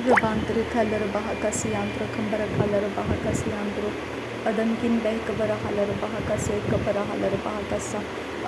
Rubantre color bahakasiantro kambara color bahakasiantro adankin beh kabara halar bahakase kabara halar bahakasa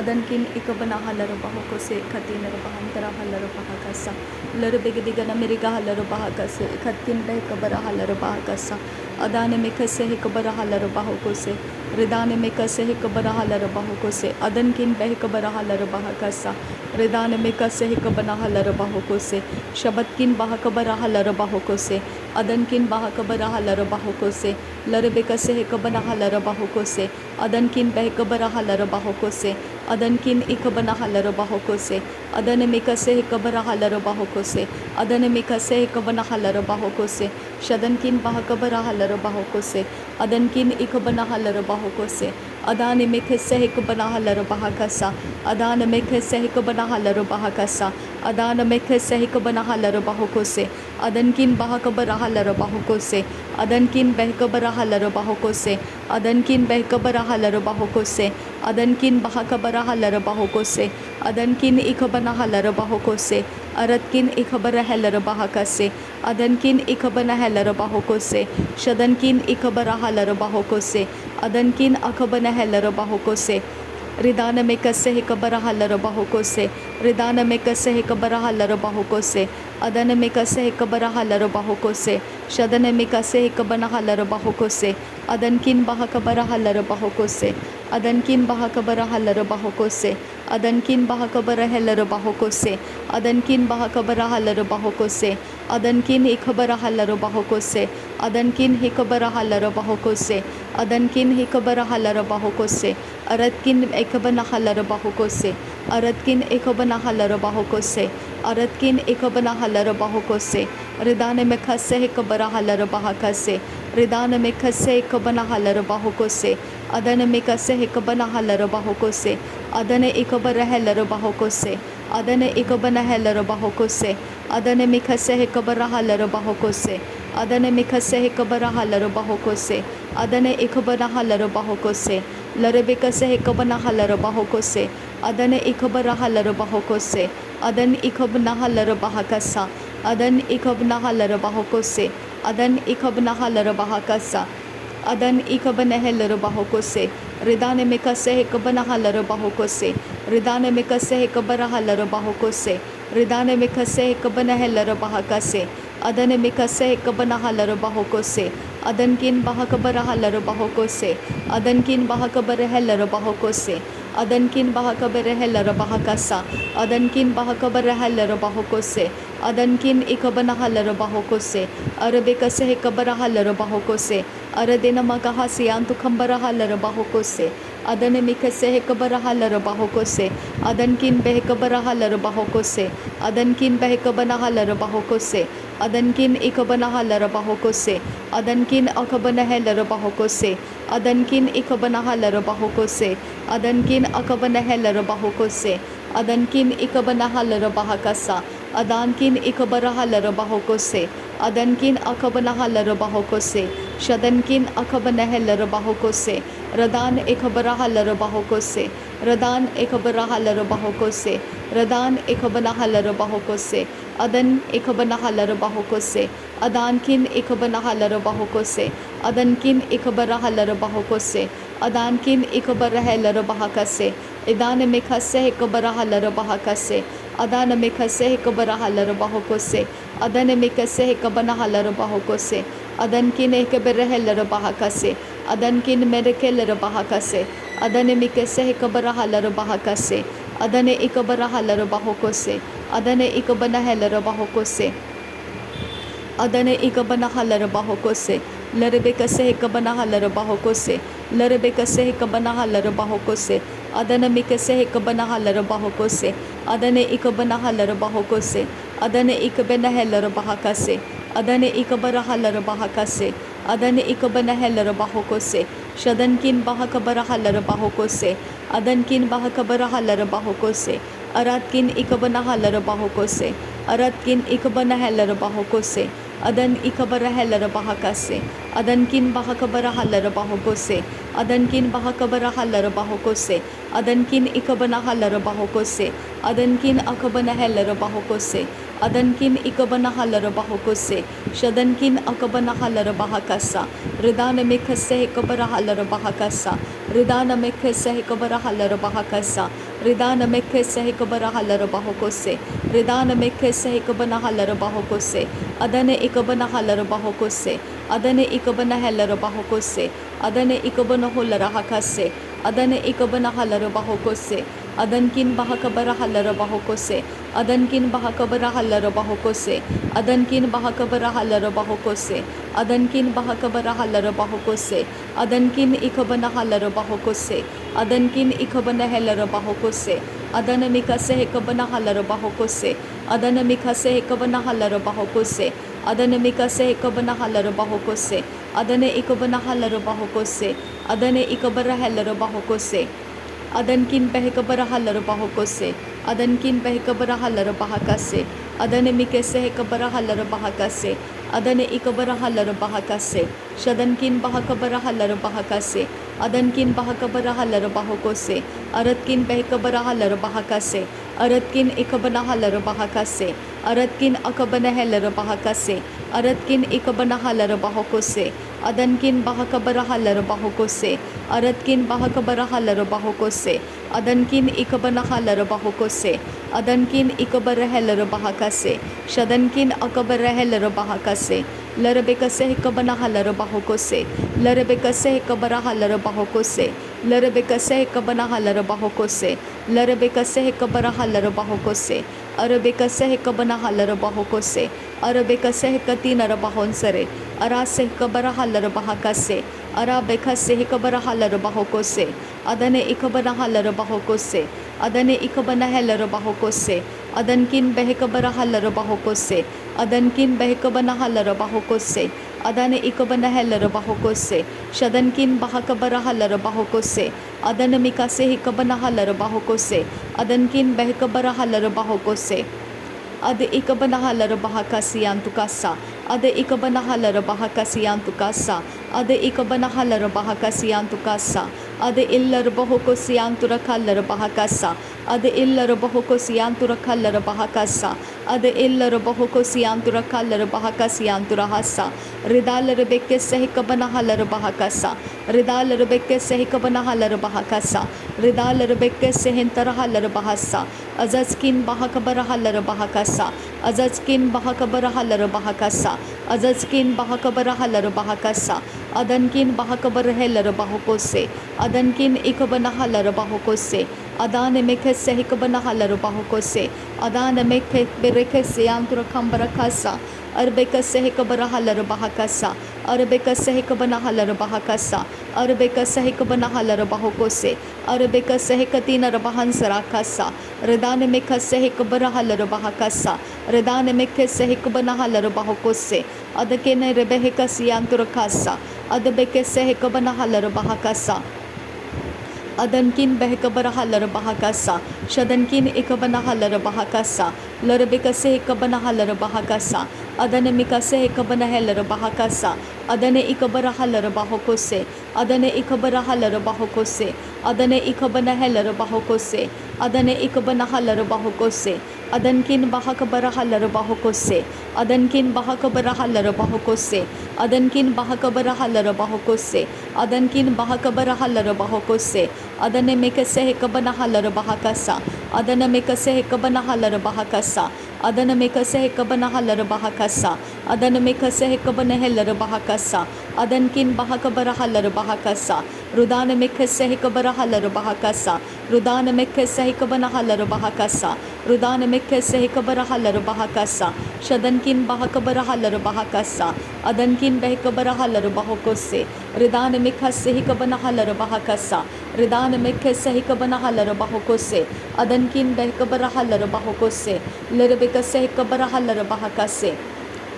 adankin ikabana halar bahakose khatinar bahantara halar bahakasa lar begdigana meriga halar bahakase khatin beh kabara halar bahakasa adane mekase kabara halar bahakose ridane mekase kabara halar bahakose adankin beh kabara halar bahakasa ridane mekase kabana halar bahakose shabatkin bahakabara halar bahakose adankin bahakabara halar bahakose lar bekase kabana halar bahakose adankin beh kabara halar bahakose adankin ikabana halar bahakose adane mekase kabara halar bahakose adane mekase kabana halar bahakose shadankin bahakabara halar bahakose adankin ikabana halar bahakose adane mekase kabana halar bahakasa adane mekase kabana halar bahakasa adane mekase kabana halar bahakose adankin bahakabara halar bahakose adankin behkabara halar bahakose adankin behkabara halar bahakose adankin bahakabara halar bahakose adankin ikabana halar bahakose aratkin ikabara halar bahakase adankin ikabana halar bahakose shadankin ikabara halar bahakose adankin akabana halar bahakose ridana mekase kabara halar bahakose ridana mekase kabara halar bahakose adana mekase kabara halar bahakose shadana mekase kabana halar bahakose adankin bahakabara halar bahakose adankin bahakabara halar bahakose adankin bahakabara halar bahakose adankin bahakabara halar bahakose adankin ikabara halar bahakose adankin hikabara halar bahakose adankin hikabara halar bahakose aratkin ekabana halar bahakose aratkin ekabana halar bahakose aratkin ekabana halar bahakose ridane mekase ekabara halar bahakase ridane mekase ekabana halar bahakose adane mekase ekabana halar bahakose adane ekabara halar bahakose adane ekabana halar bahakose adane mekase ekabara halar bahakose adane mekase ekabara halar bahakose adane ekabana halar bahakose larebekase ekabana halar bahakose adane ekabara halar bahakose adan ikabna halar bahakasa adan ikabna halar bahakose adan ikabna halar bahakasa adan ikabana halar bahakose ridane mekase ekabana halar bahakose ridane mekase ekabara halar bahakose ridane mekase ekabana halar bahakase adane mekase ekabana halar bahakose adankin bahakabara halar bahakose adankin bahakabara halar bahakose adankin bahakabara halar bahakasa adankin bahakabara halar bahakose adankin ikabana halar bahakose arabekase ekabara halar bahakose aradena makahasiyantu khambara halar bahakose adane mikase ekabara halar bahakose adankin behkabara halar bahakose adankin behkabana halar bahakose adankin ikabana halar bahakose adankin akabana halar bahakose adankin ikabana halar bahakose adankin akabana halar bahakose adankin ikabana halar bahakasa adankin ikabara halar bahakose adankin akabana halar bahakose shadankin akabana halar bahakose radan ikabara halar bahakose radan ikabara halar bahakose radan ikabana halar bahakose adan ikabana halar bahakose adankin ikabana halar bahakose adankin ikabara halar bahakose adankin ikabara halar bahakase idane mekase ikabara halar bahakase adana mekase ikabara halar bahakose adane mekase ikabana halar bahakose adankin ikabara halar bahakase adankin merekelar bahakase adane mekase ikabara halar bahakase adane ikabara halar bahakose adane ikabana halar bahakose adane ikabana halar bahakose larebekase ikabana halar bahakose larebekase ikabana halar bahakose adane mikase ikabana halar bahakose adane ikabana halar bahakose adane ikabana halar bahakase adane ikabara halar bahakase adane ikabana halar bahakose shadankin bahakabara halar bahakose adankin bahakabara halar bahakose aratkin ikabana halar bahakose aratkin ikabana halar bahakose adan ikabara halar bahakase adankin bahakabara halar bahakose adankin bahakabara halar bahakose adankin ikabana halar bahakose adankin akabana halar bahakose Adankin ikabana halar bahokose. Shadankin akabana halar bahakasa. Ridana mekase kabara halar bahakasa. Ridana mekase kabara halar bahakasa. Ridana mekase kabara halar bahokose. Ridana mekase kabana halar bahokose. Adane ikabana halar bahokose. Adane ikabana halar bahokose. Adane ikabana holar hakase. Adane ikabana halar bahokose. Adankin bahakabara halar bahokose. Adankin bahakabara halar bahokose. Adankin bahakabara halar bahokose. Adankin bahakabara halar bahokose. Adankin ikabana halar bahokose. Adankin ikabana halar bahokose. Adana mikase hekabana halar bahokose. Adana mikase hekabana halar bahokose. Adana mikase hekabana halar bahokose. Adana ikabana halar bahokose. Adana ikabara halar bahokose. Adankin behekabara halar bahokose. Adankin behekabara halar bahakase. Adane mikese hekabara halar bahakase. Adane ikabara halar bahakase. Shadankin bahakabara halar bahakase. Adankin bahakabara halar bahokose. Aratkin behekabara halar bahakase. Aratkin ikabana halar bahakase. Aratkin akabana halar bahakase. Aratkin ikabana halar bahokose. Adankin bahakabara halar bahokose. Aratkin bahakabara halar bahokose. Adankin ikabana halar bahokose. Adankin ikabara halar bahakase. Shadankin akabara halar bahakase. Larabekase hekabana halar bahokose. Larabekase hekabara halar bahokose. Larabekase hekabana halar bahokose. Larabekase hekabara halar bahokose. Arabekase hekabana halar bahokose. Arabekase hekatina bahonsare. Arase hekabara halar bahakase. Arabekase hekabara halar bahokose. Adane ikabana halar bahokose. Adane ikabana halar bahokose. Adankin behekabara halar bahokose. Adankin behekabana halar bahokose. Adane ikabana halar bahokose. Shadankin bahakabara halar bahokose. Adana mikase hekabana halar bahokose. Adankin behekabara halar bahokose. Ade ikabana halar bahakasiyan tukasa. Ade ikabana halar bahakasiyan tukasa. Ade ikabana halar bahakasiyan tukasa. Ade illar bahokosiyan turakallar bahakasa. Ade illar bahokosiyan turakallar bahakasa. Ade illar bahokosiyan turakallar bahakasiyan turahasa. Ridalar bekke sehikabana halar bahakasa. Ridalar bekke sehikabana halar bahakasa. Ridalar bekke sehintara halar bahasa. Azazkin bahakabara halar bahakasa. Azazkin bahakabara halar bahakasa. Azazkin bahakabara halar bahakasa. Adankin bahakabara halar bahokose. Adankin ikabana halar bahokose. Adane mekhe sehikabana halar bahokose. Adane mekhe bereke seyantura kambarakasa. Arbeka sehikabara halar bahakasa. Arbeka sehikabana halar bahakasa. Arbeka sehikabana halar bahokose. Arbeka sehikatina bahansarakasa. Redane mekhe sehikabara halar bahakasa. Redane mekhe sehikabana halar bahokose. Adakene rebeheka siyantura kasa. Adabeke sehikabana halar bahakasa. Adankin behekabara halar bahakasa. Shadankin ikabana halar bahakasa. Larabekase hekabana halar bahakasa. Adane mikase hekabana halar bahakasa. Adane ikabara halar bahokose. Adane ikabara halar bahokose. Adane ikabana halar bahokose. Adane ikabana halar bahokose. Adankin bahakabara halar bahokose. Adankin bahakabara halar bahokose. Adankin bahakabara halar bahokose. Adankin bahakabara halar bahokose. Adane mekase hekabana halar bahakasa. Adana mekase hekabana halar bahakasa. Adana mekase hekabana halar bahakasa. Adana mekase hekabana halar bahakasa. Adankin bahakabara halar bahakasa. Rudana mekase hekabara halar bahakasa. Rudana mekase hekabana halar bahakasa. Rudana mekase hekabara halar bahakasa. Shadankin bahakabara halar bahakasa. Adankin behekabara halar bahokose. Ridana mekase hekabana halar bahakasa. Ridana mekase hekabana halar bahokose. Adankin behekabara halar bahokose. Lerebekase hekabara halar bahakase.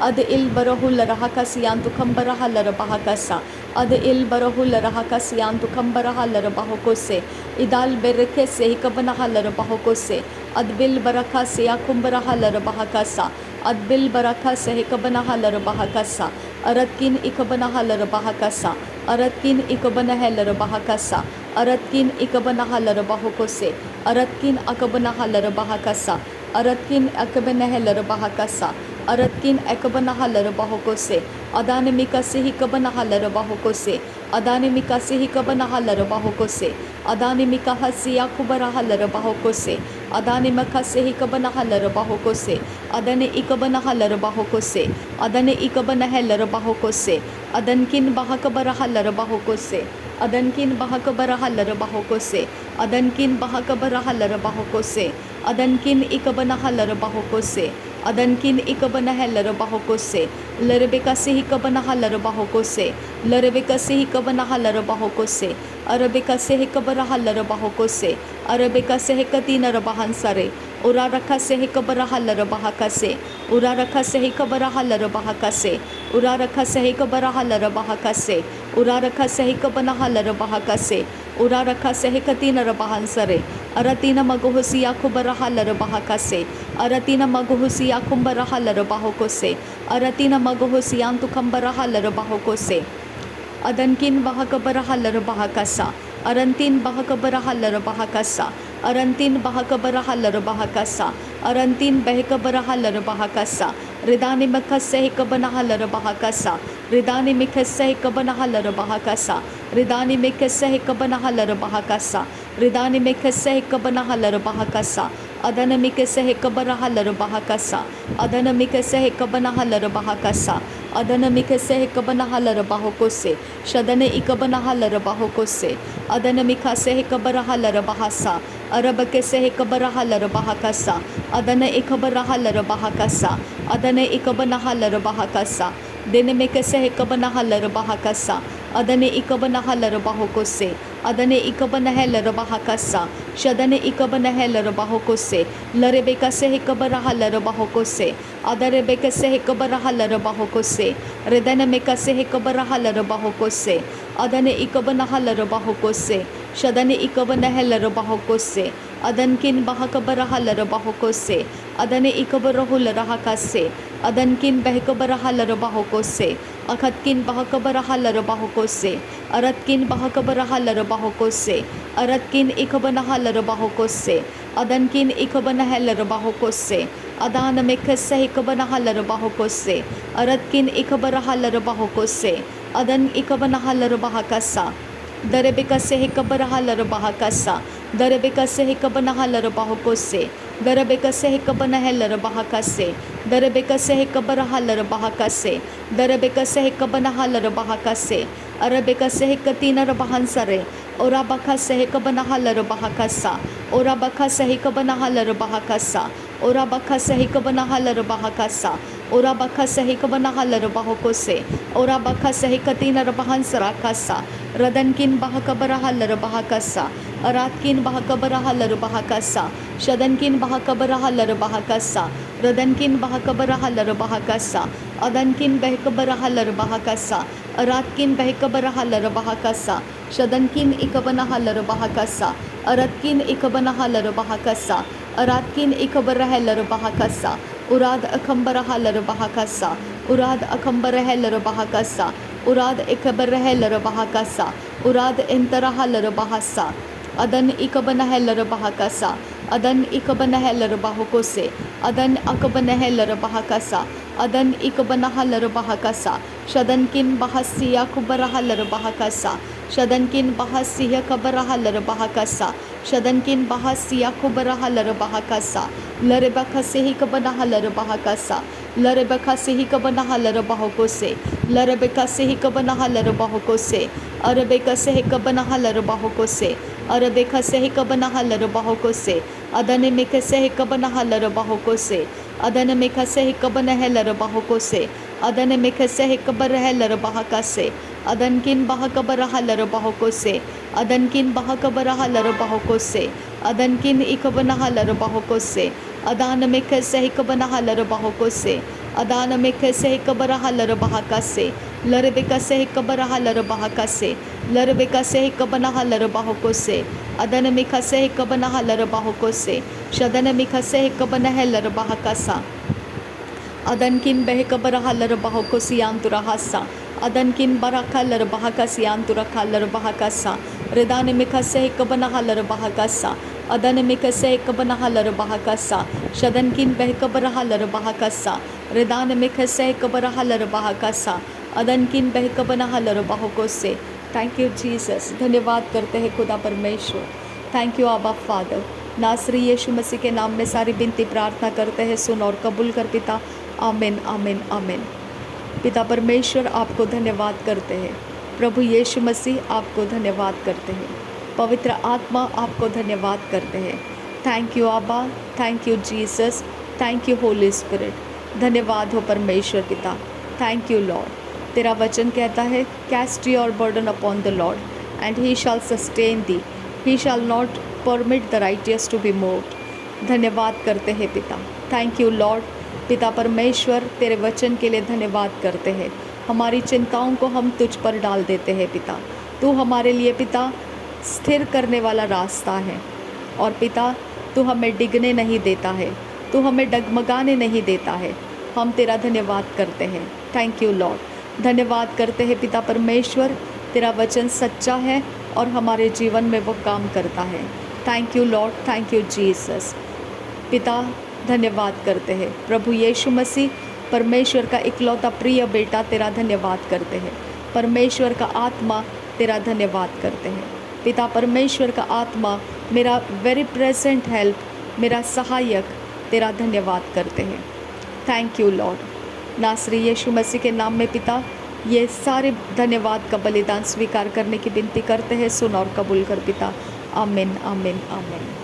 Ad il barahul rahakasiyantu kambara halar bahakasa. Ad il barahul rahakasiyantu kambara halar bahokose. Idal bereke se hikabana halar bahokose. Ad bil baraka se yakumbara halar bahakasa. Ad bil baraka se hikabana halar bahakasa. Aratkin ikabana halar bahakasa. Aratkin ikabana halar bahakasa. Aratkin ikabana halar bahokose. Aratkin akabana halar bahakasa. Aratkin akabanahela bahakasa. Aratkin akabanahala bahokose. Adani mikasi hikabanahala bahokose. Adani mikasi hikabanahala bahokose. Adani mikahasi yakubarahala bahokose. Adani makasi hikabanahala bahokose. Adani ikabanahala bahokose. Adani ikabanahala bahokose. Adankin bahakabarahala bahokose. Adankin bahakabarahala bahokose. Adankin bahakabarahala bahokose. Adankin ikabanahala bahokose. Adankin ikabanahala bahokose. Larabekasi hikabanahala bahokose. Larabekasi hikabanahala bahokose. Arabekasi hikabarahala bahokose. Arabekasi hikatina bahansare. Urarakase hikabarahala bahakase. Urarakase hikabarahala bahakase. Urarakase hikabarahala bahakase. Urarakase hikabanahala bahakase. Urarakase hikatina bahansare. Aratina maguhusiya kubarahala bahakase. Aratina maguhusiya kumbarahala bahokose. Aratina maguhusiyantu kambarahala bahokose. Adankin bahakabarahala bahakasa. Arantin bahakabarahala bahakasa. Arantin bahakabarahala bahakasa. Arantin bahakabarahala bahakasa. Ridani makase hikabanahala bahakasa. Ridani mikase hikabanahala bahakasa. Ridani mikase hikabanahala bahakasa. Ridani mikase hikabanahala bahakasa. Adana mikase hikabarahala bahakasa. Adana mikase hikabanahala bahakasa. Adana mikase hikabanahala bahokose. Shadane ikabanahala bahokose. Adana mikase hikabarahala bahasa. Arabakase hikabarahala bahakasa. Adana ikabarahala bahakasa. Adana ikabanahala bahakasa. Dene mikase hikabanahala bahakasa. Adane ikabanahala bahokose. Adane ikabanahala bahakasa. Shadane ikabanahala bahokose. Larebekase hikabarahala bahokose. Adarebekase hikabarahala bahokose. Redana mekase hikabarahala bahokose. Adane ikabanahala bahokose. Shadane ikabanahala bahokose. Adankin bahakabarahala bahokose. Adane ikabarahula rahakase. Adankin bahakabarahala bahokose. Akatkin bahakabarahala bahokose. Aratkin bahakabarahala bahokose. Aratkin ikabanahala bahokose. Adankin ikabanahala bahokose. Adana mekase ikabanahala bahokose. Aratkin ikabarahala bahokose. Adan ikabanahala bahakasa. Darebekase hikabarahala bahakasa. Darebekase hikabanahala bahokose. Darebekase hikabanahala bahakase. Darebekase hikabarahala bahakase. Darebekase hikabanahala bahakase. Arabekase hikatina bahansare. Orabakase hikabanahala bahakasa. Orabakase hikabanahala bahakasa. Orabakase hikabanahala bahakasa. Orabakase hikabanahala bahokose. Orabakase hikatina bahansara kasa. Radankin bahakabarahala bahakasa. Aratkin bahakabarahala bahakasa. Shadankin bahakabarahala bahakasa. Radankin bahakabarahala bahakasa. Adankin bahakabarahala bahakasa. Aratkin bahakabarahala bahakasa. Shadankin ikabanahala bahakasa. Aratkin ikabanahala bahakasa. Aratkin ikabarahala bahakasa. Urad akambarahala bahakasa. Urad akambarahala bahakasa. Urad ikabarahala bahakasa. Urad intarahala bahasa. Adan ikabanahala bahakasa. Adan ikabanahala bahokose. Adan akabanahala bahakasa. Adan ikabanahala bahakasa. Shadankin bahasiya kubarahala bahakasa. Shadankin bahasiya kabarahala bahakasa. Shadankin bahasiya kubarahala bahakasa. Larebakase hikabanahala bahakasa. Larebakase hikabanahala bahokose. Larebakase hikabanahala bahokose. Arabekase hikabanahala bahokose. Arabekase hikabanahala bahokose. Adane mekase hikabanahala bahokose. Adane mekase hikabanahala bahokose. Adane mekase hikabarahala bahakase. Adankin bahakabarahala bahokose. Adankin bahakabarahala bahokose. Adankin ikabanahala bahokose. Adana mekase hikabanahala bahokose. Adana mekase hikabarahala bahakase. Larebekase hikabarahala bahakase. Larebekase hikabanahala bahokose. Adana mekase hikabanahala bahokose. Shadana mekase hikabanahala bahakasa. Adankin behekabarahala bahokosiyanturahasa. Adankin barakalar bahakasiyanturakalar bahakasa. Redane mekase hikabanahala bahakasa. अदन में कसे कबना लर बाहा कसा शदन किन बह कबरहा लर बाहा कसा रिदान में कसे कबरहा लर बाहा कसा अदन किन बह कबना लर बाहो को से। थैंक यू जीसस, धन्यवाद करते हैं खुदा परमेश्वर। थैंक यू आबा फादर। नासरी यीशु मसीह के नाम में सारी बिनती प्रार्थना करते हैं, सुन और कबूल कर पिता। आमीन आमीन आमीन। पिता परमेश्वर आपको धन्यवाद करते हैं, प्रभु यीशु मसीह आपको धन्यवाद करते हैं, पवित्र आत्मा आपको धन्यवाद करते हैं। थैंक यू आबा, thank you Jesus, thank you holy spirit. धन्यवाद हो परमेश्वर पिता। Thank you lord. तेरा वचन कहता है cast your burden upon the lord and he shall sustain thee, he shall not permit the righteous to be moved. धन्यवाद करते हैं पिता। Thank you lord. पिता परमेश्वर तेरे वचन के लिए धन्यवाद करते हैं। हमारी चिंताओं को हम तुझ पर डाल देते हैं पिता। तू हमारे लिए पिता स्थिर करने वाला रास्ता है और पिता तू हमें डिगने नहीं देता है, तू हमें डगमगाने नहीं देता है। हम तेरा धन्यवाद करते हैं। Thank you Lord. धन्यवाद करते हैं पिता परमेश्वर, तेरा वचन सच्चा है और हमारे जीवन में वो काम करता है। Thank you Lord, thank you Jesus. पिता धन्यवाद करते हैं प्रभु यीशु मसीह, परमेश्वर का इकलौता प्रिय बेटा, तेरा धन्यवाद करते हैं। परमेश्वर का आत्मा तेरा धन्यवाद करते हैं। पिता परमेश्वर का आत्मा मेरा वेरी प्रेजेंट हेल्प, मेरा सहायक, तेरा धन्यवाद करते हैं। Thank you Lord. नासरी यीशु मसीह के नाम में पिता ये सारे धन्यवाद का बलिदान स्वीकार करने की विनती करते हैं, सुन और कबूल कर पिता। आमीन आमीन आमीन।